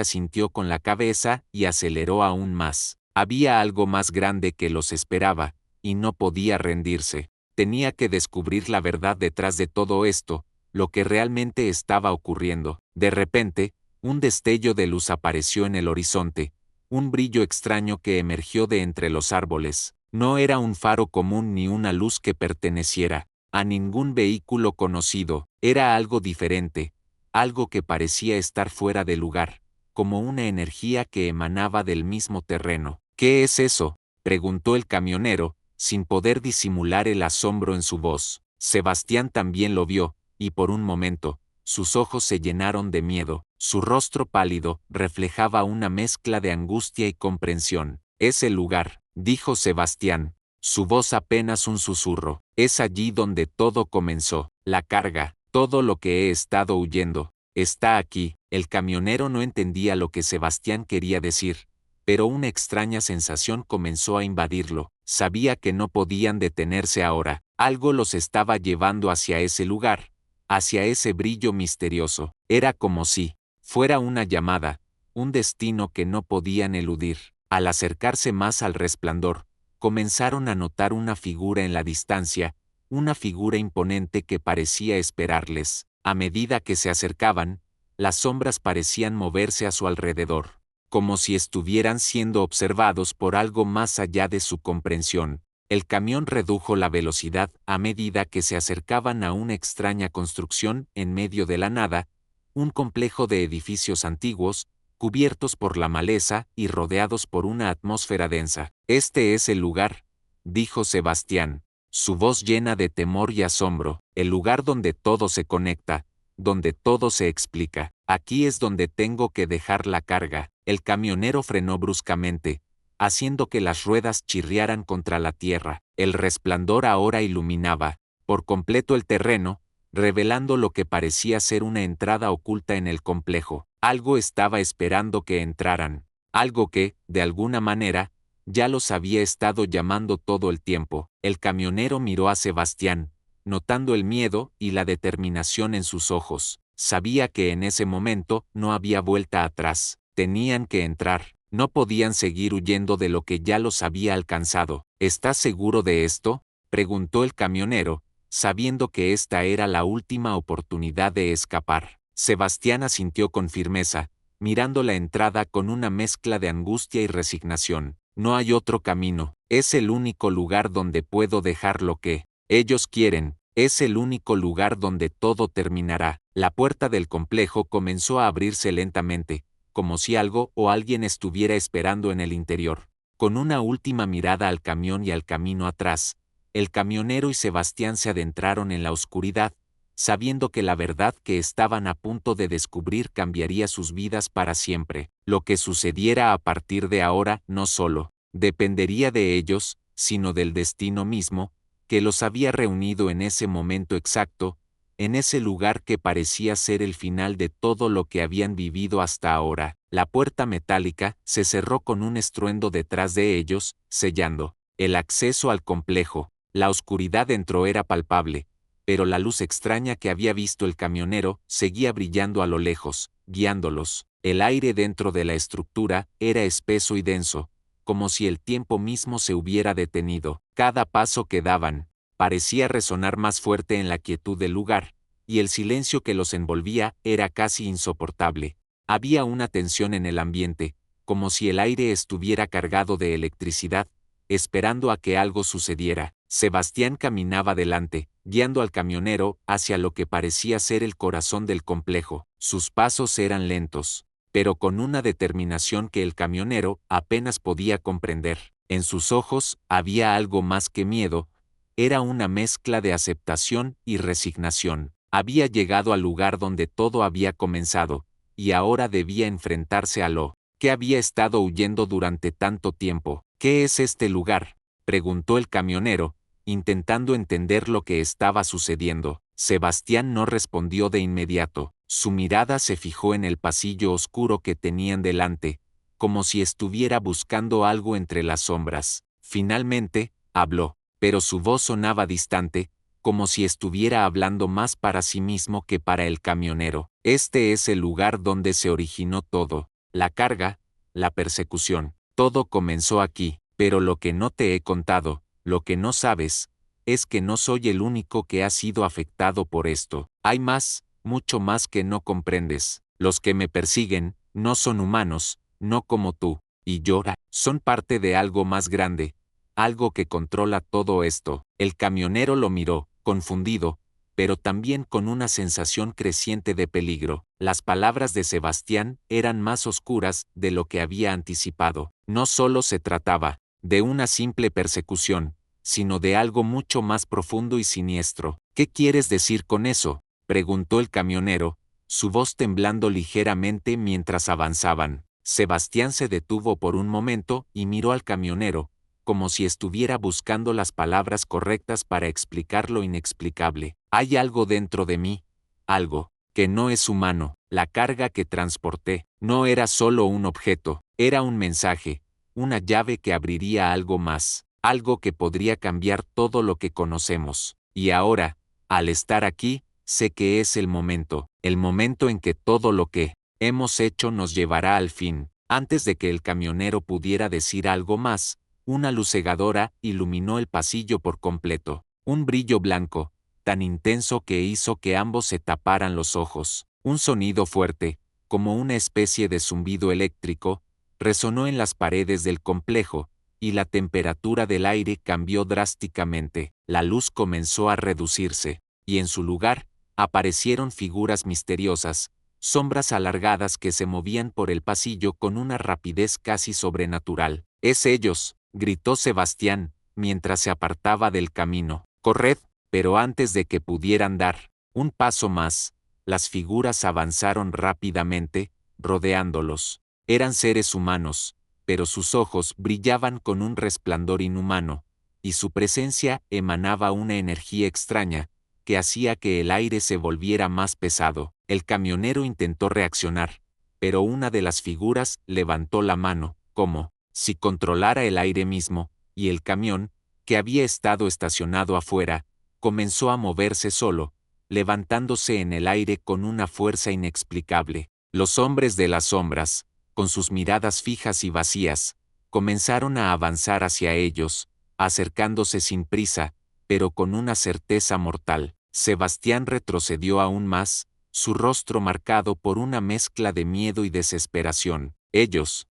Speaker 1: asintió con la cabeza y aceleró aún más. Había algo más grande que los esperaba, y no podía rendirse. Tenía que descubrir la verdad detrás de todo esto, lo que realmente estaba ocurriendo. De repente, un destello de luz apareció en el horizonte, un brillo extraño que emergió de entre los árboles. No era un faro común ni una luz que perteneciera a ningún vehículo conocido, era algo diferente, algo que parecía estar fuera de lugar, como una energía que emanaba del mismo terreno. ¿Qué es eso?, preguntó el camionero, sin poder disimular el asombro en su voz. Sebastián también lo vio, y por un momento, sus ojos se llenaron de miedo. Su rostro pálido reflejaba una mezcla de angustia y comprensión. Es el lugar, dijo Sebastián, su voz apenas un susurro. Es allí donde todo comenzó. La carga, todo lo que he estado huyendo, está aquí. El camionero no entendía lo que Sebastián quería decir, pero una extraña sensación comenzó a invadirlo. Sabía que no podían detenerse ahora. Algo los estaba llevando hacia ese lugar, hacia ese brillo misterioso. Era como si fuera una llamada, un destino que no podían eludir. Al acercarse más al resplandor, comenzaron a notar una figura en la distancia, una figura imponente que parecía esperarles. A medida que se acercaban, las sombras parecían moverse a su alrededor, como si estuvieran siendo observados por algo más allá de su comprensión. El camión redujo la velocidad a medida que se acercaban a una extraña construcción en medio de la nada, un complejo de edificios antiguos, cubiertos por la maleza y rodeados por una atmósfera densa. Este es el lugar, dijo Sebastián, su voz llena de temor y asombro, el lugar donde todo se conecta, donde todo se explica. Aquí es donde tengo que dejar la carga. El camionero frenó bruscamente, haciendo que las ruedas chirriaran contra la tierra. El resplandor ahora iluminaba por completo el terreno, revelando lo que parecía ser una entrada oculta en el complejo. Algo estaba esperando que entraran, algo que, de alguna manera, ya los había estado llamando todo el tiempo. El camionero miró a Sebastián, notando el miedo y la determinación en sus ojos. Sabía que en ese momento no había vuelta atrás. Tenían que entrar. No podían seguir huyendo de lo que ya los había alcanzado. ¿Estás seguro de esto?, preguntó el camionero, sabiendo que esta era la última oportunidad de escapar. Sebastián asintió con firmeza, mirando la entrada con una mezcla de angustia y resignación. No hay otro camino. Es el único lugar donde puedo dejar lo que ellos quieren. Es el único lugar donde todo terminará. La puerta del complejo comenzó a abrirse lentamente, como si algo o alguien estuviera esperando en el interior. Con una última mirada al camión y al camino atrás, el camionero y Sebastián se adentraron en la oscuridad, sabiendo que la verdad que estaban a punto de descubrir cambiaría sus vidas para siempre. Lo que sucediera a partir de ahora no solo dependería de ellos, sino del destino mismo, que los había reunido en ese momento exacto, en ese lugar que parecía ser el final de todo lo que habían vivido hasta ahora. La puerta metálica se cerró con un estruendo detrás de ellos, sellando el acceso al complejo. La oscuridad dentro era palpable, pero la luz extraña que había visto el camionero seguía brillando a lo lejos, guiándolos. El aire dentro de la estructura era espeso y denso, como si el tiempo mismo se hubiera detenido. Cada paso que daban parecía resonar más fuerte en la quietud del lugar, y el silencio que los envolvía era casi insoportable. Había una tensión en el ambiente, como si el aire estuviera cargado de electricidad, esperando a que algo sucediera. Sebastián caminaba delante, guiando al camionero hacia lo que parecía ser el corazón del complejo. Sus pasos eran lentos, pero con una determinación que el camionero apenas podía comprender. En sus ojos había algo más que miedo, era una mezcla de aceptación y resignación. Había llegado al lugar donde todo había comenzado, y ahora debía enfrentarse a lo que había estado huyendo durante tanto tiempo. ¿Qué es este lugar?, preguntó el camionero, intentando entender lo que estaba sucediendo. Sebastián no respondió de inmediato. Su mirada se fijó en el pasillo oscuro que tenían delante, como si estuviera buscando algo entre las sombras. Finalmente, habló, pero su voz sonaba distante, como si estuviera hablando más para sí mismo que para el camionero. Este es el lugar donde se originó todo. La carga, la persecución. Todo comenzó aquí, pero lo que no te he contado, lo que no sabes, es que no soy el único que ha sido afectado por esto. Hay más, mucho más que no comprendes. Los que me persiguen, no son humanos, no como tú y yo, son parte de algo más grande, algo que controla todo esto. El camionero lo miró, confundido, pero también con una sensación creciente de peligro. Las palabras de Sebastián eran más oscuras de lo que había anticipado. No solo se trataba de una simple persecución, sino de algo mucho más profundo y siniestro. ¿Qué quieres decir con eso?, preguntó el camionero, su voz temblando ligeramente mientras avanzaban. Sebastián se detuvo por un momento y miró al camionero, como si estuviera buscando las palabras correctas para explicar lo inexplicable. Hay algo dentro de mí, algo que no es humano. La carga que transporté no era solo un objeto, era un mensaje, una llave que abriría algo más, algo que podría cambiar todo lo que conocemos. Y ahora, al estar aquí, sé que es el momento en que todo lo que hemos hecho nos llevará al fin. Antes de que el camionero pudiera decir algo más, una luz cegadora iluminó el pasillo por completo. Un brillo blanco, tan intenso que hizo que ambos se taparan los ojos. Un sonido fuerte, como una especie de zumbido eléctrico, resonó en las paredes del complejo, y la temperatura del aire cambió drásticamente. La luz comenzó a reducirse, y en su lugar, aparecieron figuras misteriosas, sombras alargadas que se movían por el pasillo con una rapidez casi sobrenatural. «¡Es ellos!», gritó Sebastián, mientras se apartaba del camino. «¡Corred!». Pero antes de que pudieran dar un paso más, las figuras avanzaron rápidamente, rodeándolos. Eran seres humanos, pero sus ojos brillaban con un resplandor inhumano, y su presencia emanaba una energía extraña, que hacía que el aire se volviera más pesado. El camionero intentó reaccionar, pero una de las figuras levantó la mano, como si controlara el aire mismo, y el camión, que había estado estacionado afuera, comenzó a moverse solo, levantándose en el aire con una fuerza inexplicable. Los hombres de las sombras, con sus miradas fijas y vacías, comenzaron a avanzar hacia ellos, acercándose sin prisa, pero con una certeza mortal. Sebastián retrocedió aún más, su rostro marcado por una mezcla de miedo y desesperación. Ellos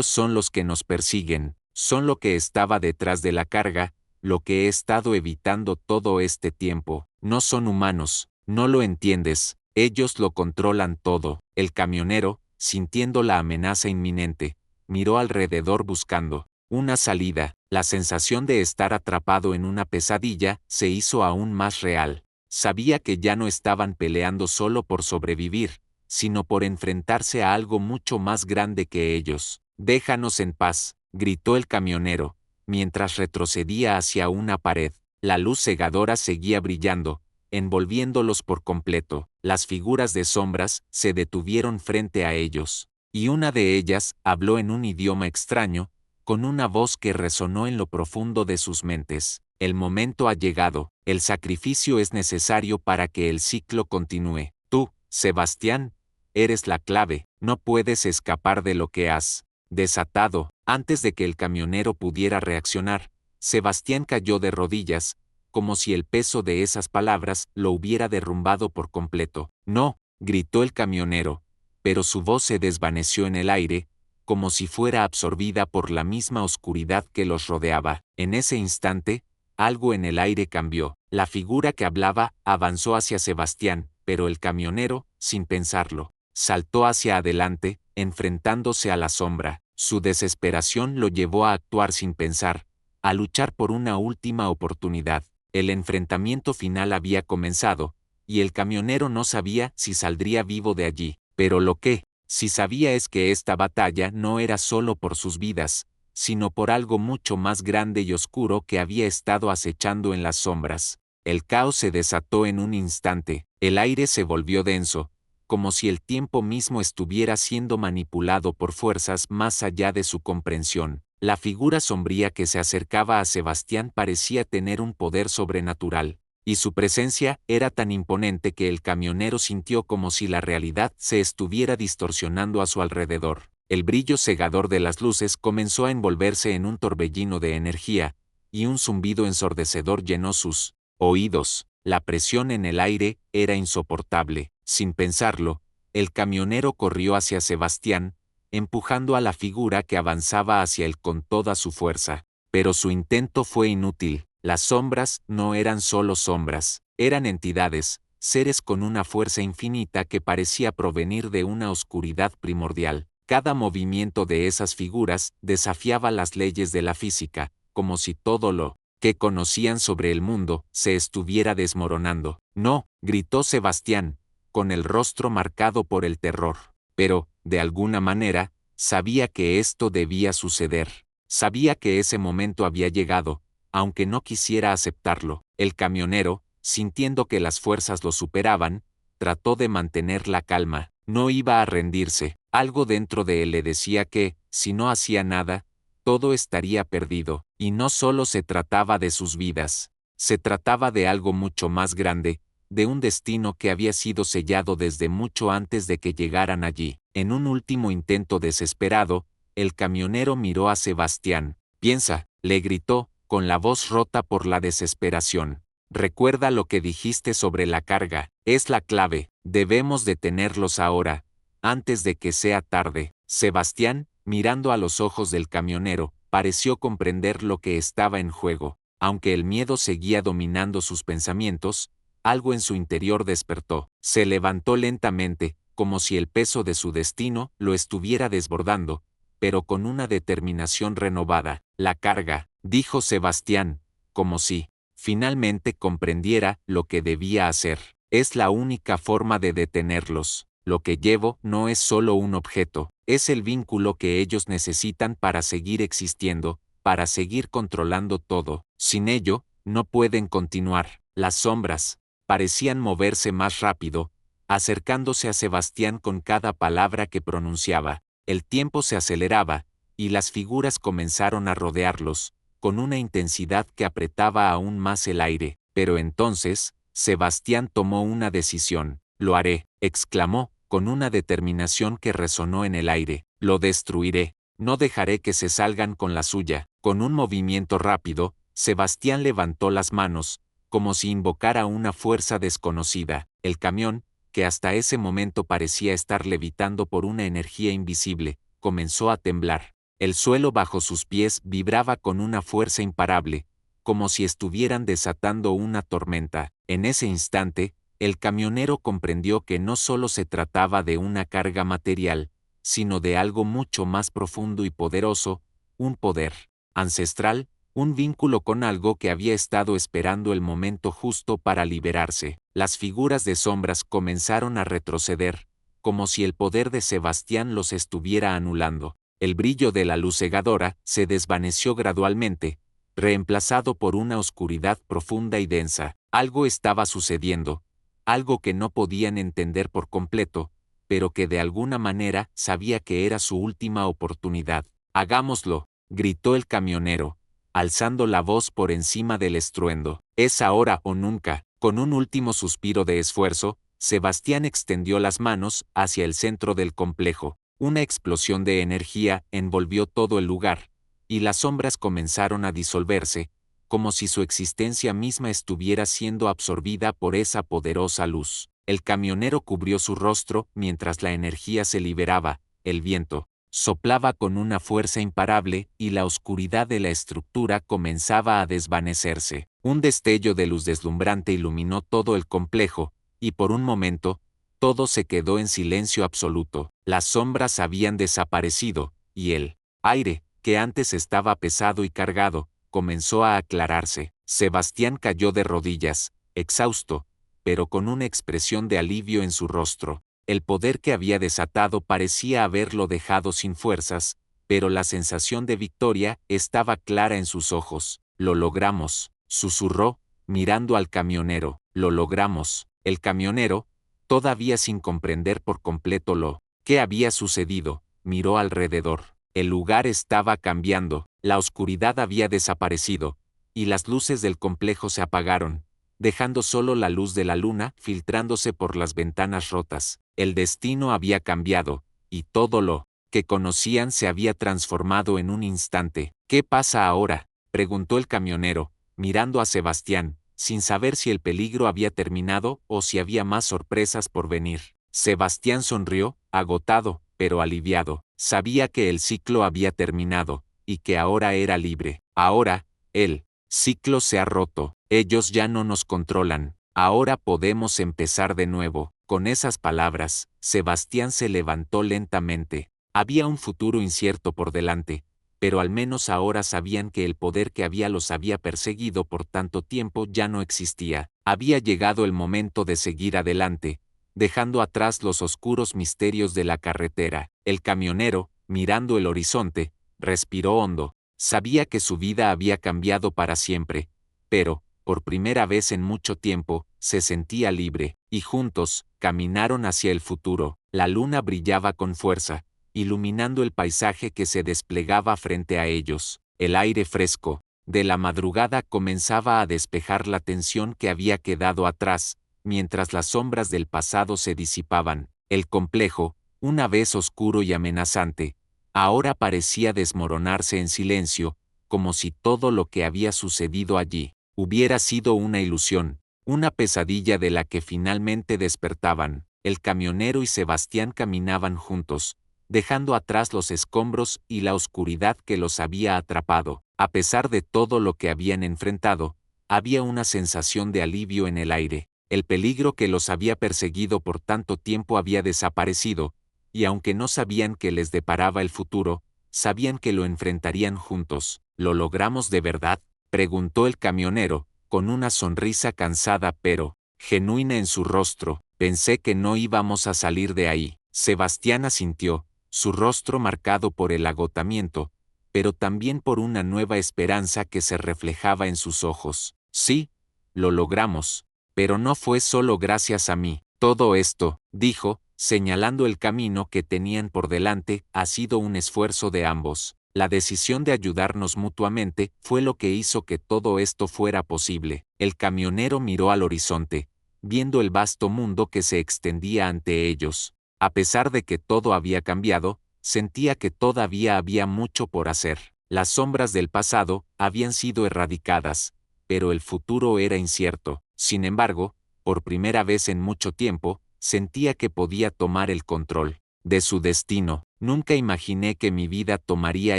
Speaker 1: son los que nos persiguen, son lo que estaba detrás de la carga, lo que he estado evitando todo este tiempo. No son humanos, no lo entiendes, ellos lo controlan todo. El camionero, sintiendo la amenaza inminente, miró alrededor buscando una salida. La sensación de estar atrapado en una pesadilla se hizo aún más real. Sabía que ya no estaban peleando solo por sobrevivir, sino por enfrentarse a algo mucho más grande que ellos. «Déjanos en paz», gritó el camionero, mientras retrocedía hacia una pared. La luz cegadora seguía brillando, envolviéndolos por completo. Las figuras de sombras se detuvieron frente a ellos, y una de ellas habló en un idioma extraño, con una voz que resonó en lo profundo de sus mentes. «El momento ha llegado, el sacrificio es necesario para que el ciclo continúe. Tú, Sebastián, eres la clave, no puedes escapar de lo que has desatado». Antes de que el camionero pudiera reaccionar, Sebastián cayó de rodillas, como si el peso de esas palabras lo hubiera derrumbado por completo. «No», gritó el camionero, pero su voz se desvaneció en el aire, como si fuera absorbida por la misma oscuridad que los rodeaba. En ese instante, algo en el aire cambió. La figura que hablaba avanzó hacia Sebastián, pero el camionero, sin pensarlo, saltó hacia adelante, enfrentándose a la sombra. Su desesperación lo llevó a actuar sin pensar, a luchar por una última oportunidad. El enfrentamiento final había comenzado, y el camionero no sabía si saldría vivo de allí. Pero lo que sí sabía es que esta batalla no era solo por sus vidas, sino por algo mucho más grande y oscuro que había estado acechando en las sombras. El caos se desató en un instante, el aire se volvió denso, como si el tiempo mismo estuviera siendo manipulado por fuerzas más allá de su comprensión. La figura sombría que se acercaba a Sebastián parecía tener un poder sobrenatural, y su presencia era tan imponente que el camionero sintió como si la realidad se estuviera distorsionando a su alrededor. El brillo cegador de las luces comenzó a envolverse en un torbellino de energía, y un zumbido ensordecedor llenó sus oídos. La presión en el aire era insoportable. Sin pensarlo, el camionero corrió hacia Sebastián, empujando a la figura que avanzaba hacia él con toda su fuerza. Pero su intento fue inútil. Las sombras no eran solo sombras, eran entidades, seres con una fuerza infinita que parecía provenir de una oscuridad primordial. Cada movimiento de esas figuras desafiaba las leyes de la física, como si todo lo que conocían sobre el mundo se estuviera desmoronando. «No», gritó Sebastián, con el rostro marcado por el terror. Pero, de alguna manera, sabía que esto debía suceder. Sabía que ese momento había llegado, aunque no quisiera aceptarlo. El camionero, sintiendo que las fuerzas lo superaban, trató de mantener la calma. No iba a rendirse. Algo dentro de él le decía que, si no hacía nada, todo estaría perdido. Y no solo se trataba de sus vidas, se trataba de algo mucho más grande, de un destino que había sido sellado desde mucho antes de que llegaran allí. En un último intento desesperado, el camionero miró a Sebastián. «Piensa», le gritó, con la voz rota por la desesperación. «Recuerda lo que dijiste sobre la carga, es la clave, debemos detenerlos ahora, antes de que sea tarde». Sebastián, mirando a los ojos del camionero, pareció comprender lo que estaba en juego. Aunque el miedo seguía dominando sus pensamientos, algo en su interior despertó. Se levantó lentamente, como si el peso de su destino lo estuviera desbordando, pero con una determinación renovada. «La carga», dijo Sebastián, como si finalmente comprendiera lo que debía hacer. «Es la única forma de detenerlos. Lo que llevo no es solo un objeto, es el vínculo que ellos necesitan para seguir existiendo, para seguir controlando todo. Sin ello, no pueden continuar». Las sombras parecían moverse más rápido, acercándose a Sebastián con cada palabra que pronunciaba. El tiempo se aceleraba, y las figuras comenzaron a rodearlos, con una intensidad que apretaba aún más el aire. Pero entonces, Sebastián tomó una decisión. Lo haré, exclamó, con una determinación que resonó en el aire. Lo destruiré. No dejaré que se salgan con la suya. Con un movimiento rápido, Sebastián levantó las manos, como si invocara una fuerza desconocida. El camión, que hasta ese momento parecía estar levitando por una energía invisible, comenzó a temblar. El suelo bajo sus pies vibraba con una fuerza imparable, como si estuvieran desatando una tormenta. En ese instante, el camionero comprendió que no solo se trataba de una carga material, sino de algo mucho más profundo y poderoso, un poder ancestral, un vínculo con algo que había estado esperando el momento justo para liberarse. Las figuras de sombras comenzaron a retroceder, como si el poder de Sebastián los estuviera anulando. El brillo de la luz cegadora se desvaneció gradualmente, reemplazado por una oscuridad profunda y densa. Algo estaba sucediendo, algo que no podían entender por completo, pero que de alguna manera sabía que era su última oportunidad. «Hagámoslo», gritó el camionero, alzando la voz por encima del estruendo. «Es ahora o nunca». Con un último suspiro de esfuerzo, Sebastián extendió las manos hacia el centro del complejo. Una explosión de energía envolvió todo el lugar, y las sombras comenzaron a disolverse, como si su existencia misma estuviera siendo absorbida por esa poderosa luz. El camionero cubrió su rostro mientras la energía se liberaba. El viento soplaba con una fuerza imparable y la oscuridad de la estructura comenzaba a desvanecerse. Un destello de luz deslumbrante iluminó todo el complejo, y por un momento, todo se quedó en silencio absoluto. Las sombras habían desaparecido, y el aire, que antes estaba pesado y cargado, comenzó a aclararse. Sebastián cayó de rodillas, exhausto, pero con una expresión de alivio en su rostro. El poder que había desatado parecía haberlo dejado sin fuerzas, pero la sensación de victoria estaba clara en sus ojos. «Lo logramos», susurró, mirando al camionero. «Lo logramos». El camionero, todavía sin comprender por completo lo que había sucedido, miró alrededor. El lugar estaba cambiando, la oscuridad había desaparecido, y las luces del complejo se apagaron, dejando solo la luz de la luna filtrándose por las ventanas rotas. El destino había cambiado, y todo lo que conocían se había transformado en un instante. «¿Qué pasa ahora?», preguntó el camionero, mirando a Sebastián, sin saber si el peligro había terminado o si había más sorpresas por venir. Sebastián sonrió, agotado, pero aliviado. Sabía que el ciclo había terminado, y que ahora era libre. Ahora, el ciclo se ha roto. Ellos ya no nos controlan. Ahora podemos empezar de nuevo. Con esas palabras, Sebastián se levantó lentamente. Había un futuro incierto por delante, pero al menos ahora sabían que el poder que los había perseguido por tanto tiempo ya no existía. Había llegado el momento de seguir adelante, dejando atrás los oscuros misterios de la carretera. El camionero, mirando el horizonte, respiró hondo. Sabía que su vida había cambiado para siempre, pero, por primera vez en mucho tiempo, se sentía libre, y juntos, caminaron hacia el futuro. La luna brillaba con fuerza, iluminando el paisaje que se desplegaba frente a ellos. El aire fresco de la madrugada comenzaba a despejar la tensión que había quedado atrás, mientras las sombras del pasado se disipaban. El complejo, una vez oscuro y amenazante, ahora parecía desmoronarse en silencio, como si todo lo que había sucedido allí hubiera sido una ilusión, una pesadilla de la que finalmente despertaban. El camionero y Sebastián caminaban juntos, dejando atrás los escombros y la oscuridad que los había atrapado. A pesar de todo lo que habían enfrentado, había una sensación de alivio en el aire. El peligro que los había perseguido por tanto tiempo había desaparecido, y aunque no sabían qué les deparaba el futuro, sabían que lo enfrentarían juntos. «¿Lo logramos de verdad?», preguntó el camionero, con una sonrisa cansada pero genuina en su rostro. «Pensé que no íbamos a salir de ahí». Sebastián asintió, su rostro marcado por el agotamiento, pero también por una nueva esperanza que se reflejaba en sus ojos. «Sí, lo logramos, pero no fue solo gracias a mí. Todo esto», dijo, señalando el camino que tenían por delante, «ha sido un esfuerzo de ambos. La decisión de ayudarnos mutuamente fue lo que hizo que todo esto fuera posible. El camionero miró al horizonte, viendo el vasto mundo que se extendía ante ellos. A pesar de que todo había cambiado, sentía que todavía había mucho por hacer. Las sombras del pasado habían sido erradicadas, pero el futuro era incierto. Sin embargo, por primera vez en mucho tiempo, sentía que podía tomar el control de su destino. Nunca imaginé que mi vida tomaría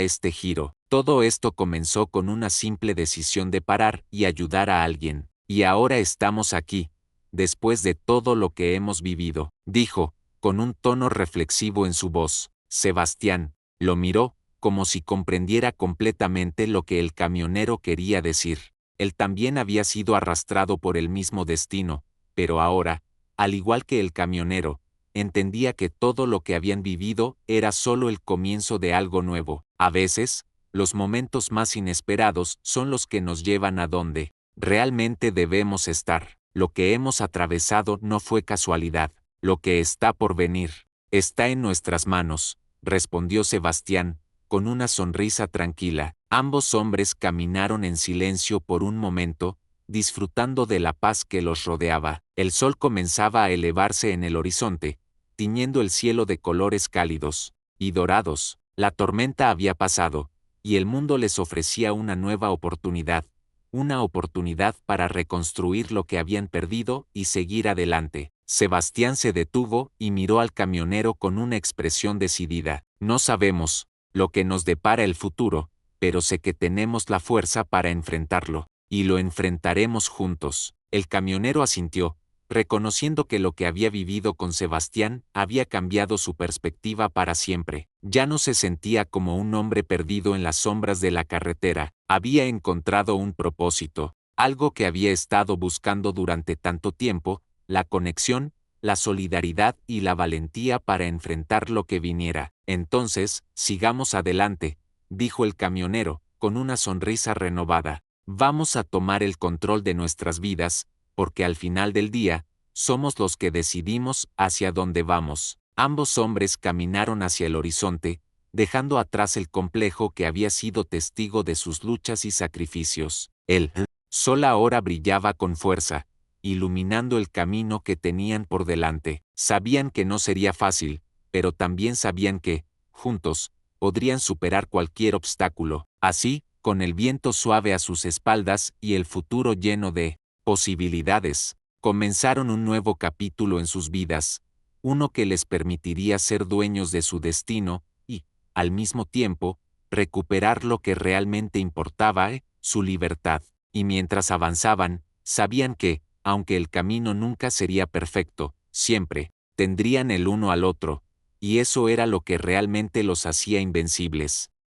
Speaker 1: este giro. Todo esto comenzó con una simple decisión de parar y ayudar a alguien. Y ahora estamos aquí, después de todo lo que hemos vivido, dijo, con un tono reflexivo en su voz. Sebastián lo miró, como si comprendiera completamente lo que el camionero quería decir. Él también había sido arrastrado por el mismo destino, pero ahora, al igual que el camionero, entendía que todo lo que habían vivido era solo el comienzo de algo nuevo. A veces, los momentos más inesperados son los que nos llevan a donde realmente debemos estar. Lo que hemos atravesado no fue casualidad. Lo que está por venir está en nuestras manos, respondió Sebastián, con una sonrisa tranquila. Ambos hombres caminaron en silencio por un momento, disfrutando de la paz que los rodeaba. El sol comenzaba a elevarse en el horizonte, tiñendo el cielo de colores cálidos y dorados. La tormenta había pasado, y el mundo les ofrecía una nueva oportunidad, una oportunidad para reconstruir lo que habían perdido y seguir adelante. Sebastián se detuvo y miró al camionero con una expresión decidida. No sabemos lo que nos depara el futuro, pero sé que tenemos la fuerza para enfrentarlo, y lo enfrentaremos juntos. El camionero asintió, reconociendo que lo que había vivido con Sebastián había cambiado su perspectiva para siempre. Ya no se sentía como un hombre perdido en las sombras de la carretera, había encontrado un propósito, algo que había estado buscando durante tanto tiempo, la conexión, la solidaridad y la valentía para enfrentar lo que viniera. Entonces, sigamos adelante, dijo el camionero, con una sonrisa renovada. Vamos a tomar el control de nuestras vidas, porque al final del día, somos los que decidimos hacia dónde vamos. Ambos hombres caminaron hacia el horizonte, dejando atrás el complejo que había sido testigo de sus luchas y sacrificios. El sol ahora brillaba con fuerza, iluminando el camino que tenían por delante. Sabían que no sería fácil, pero también sabían que, juntos, podrían superar cualquier obstáculo. Así, con el viento suave a sus espaldas y el futuro lleno de posibilidades, comenzaron un nuevo capítulo en sus vidas, uno que les permitiría ser dueños de su destino y, al mismo tiempo, recuperar lo que realmente importaba, su libertad. Y mientras avanzaban, sabían que, aunque el camino nunca sería perfecto, siempre tendrían el uno al otro, y eso era lo que realmente los hacía invencibles.